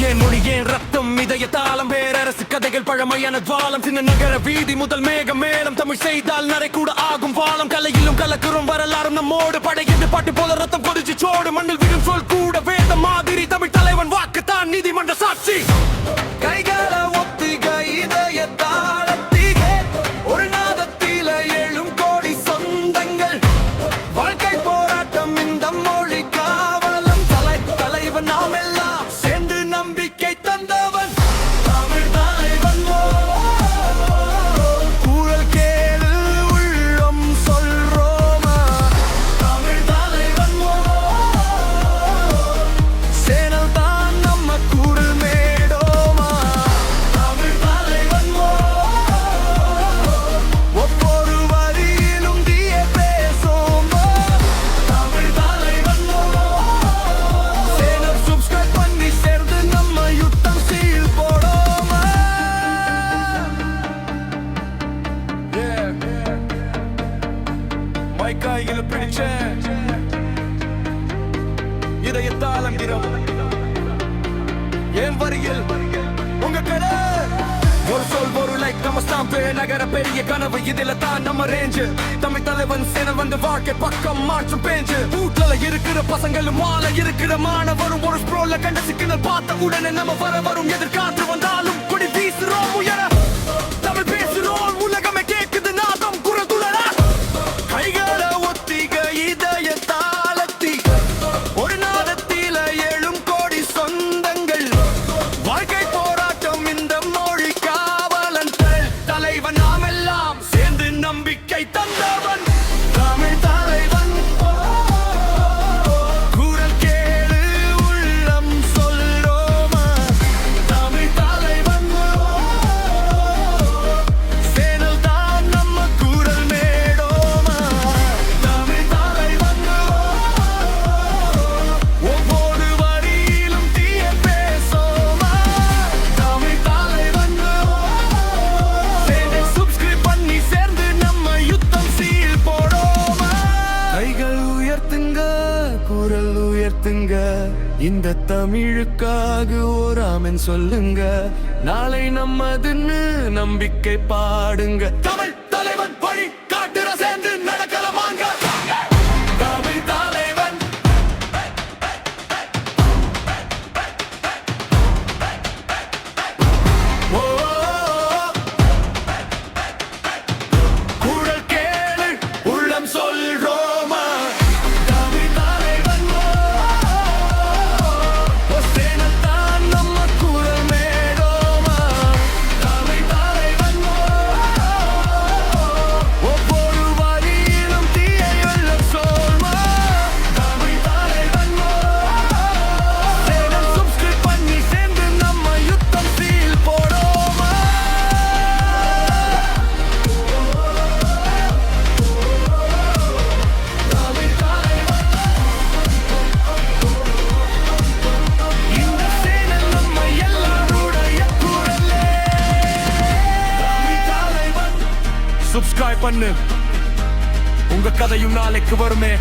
ஏன் மொழி ஏன் ரத்தம் இதய தாளம் பேரரசு கதைகள் பழமையான துவாலம் சின்ன நகர வீதி முதல் மேகம் மேலம் தமிழ் செய்தால் நரை கூட ஆகும் பாலம் கலையிலும் கலக்குறும் வரலாறும் நம்மோடு படையது பாட்டு போல ரத்தம் கொதிச்சு சோடு மண்ணில் விடும் சொல் கூட வேத மாதிரி தமிழ் தலைவன் வாக்குத்தான் நீதிமன்ற சாட்சி கைகால ஒத்திக இதய தாளத்திக ஒரு நாதத்தில எழும் கோடி சொந்தங்கள் வாழ்க்கை போராட்டம் இந்த மொழி காவலம் தலைவன் நாம் எல்லாம் சேர்ந்து நம்பிக்கை தந்தவன் தமிழ் தலைவன் குரல் கேளு உள்ளம் சொல்றோமா தமிழ் தலைவன் சேனல் தான் நம்ம குரல் மேடோமா தமிழ் தலைவன் ஒவ்வொரு வரியிலும் தீய பேசோமா தமிழ் தலைவன் சேனல் சப்ஸ்கிரைப் பண்ணி சேர்ந்து நம்ம யுத்தம் சீல் போடோமா மைக்காய்களை பிடிச்ச இதய தாளம் திரம் என் வரியில் உங்க கடை ஒரு சொல் ஒரு லைக் நம்ம ஸ்டாம்பு நகர பெரிய கனவு இதுல தான் நம்ம ரேஞ்சு தமிழ் தலைவன் சேனல் வந்து வாழ்க்கை பக்கம் மாற்றம் பேஞ்சு வீட்டுல இருக்கிற பசங்களும் மாலை இருக்கிற மாணவரும் ஒரு ஸ்ப்ரோல கண்ட சிக்கனல் பார்த்த உடனே நம்ம வர வரும் எதிர்காற்று வந்தாலும் கொடி வீசுறோம் உயர தமிழ் பேசுறோம் உலகமே கேக்குது நாதம் குரல் துளரா கைகால ஒத்திக இதய தாளத்தி ஒரு நாதத்தில எழும் கோடி சொந்தங்கள் வாழ்க்கை போராட்டம் இந்த மொழி காவலன் தலைவன் நாம் எல்லாம் சேர்ந்து நம்பிக்கை தந்தவன் தமிழ் தலைவன் குரல் கேளு உள்ளம் சொல்றோமா தமிழ் தலைவன் சேனல் தான் நம்ம குரல் மேடோமா தமிழ் தலைவன் ஒவ்வொரு வரியிலும் தீய பேசோமா தமிழ் தலைவன் சேனல் சப்ஸ்கிரைப் பண்ணி சேர்ந்து நம்ம யுத்தம் சீல் போடோமா கைகள் உயர்த்துங்க குரல் உயர்த்துங்க இந்த தமிழுக்காக ஒரு ஆமென் சொல்லுங்க நாளை நம்மதுன்னு நம்பிக்கை பாடுங்க தமிழ் தலைவன் வழி காட்டுற சேர்ந்து நடக்கலமாங்க தமிழ் தலைவன் ஓ குரல் கேளு உள்ளம் சொல்றோமா தமிழ் தலைவன் சேனல் தான் நம்ம குரல் மேடோமா தமிழ் தலைவன் ஒவ்வொரு வரியிலும் தீய வெள்ளம் சொல்மா தமிழ் தலைவன் சேனல் சப்ஸ்கிரைப் பண்ணி சேர்ந்து நம்ம யுத்தம் சீல் போடோமா தமிழ் தலைவன் இந்த சேனல் நம்ம எல்லாருடைய குரலே தமிழ் தலைவன் சப்ஸ்கிரைப் பண்ணு உங்க கதையும் நாளைக்கு வருமே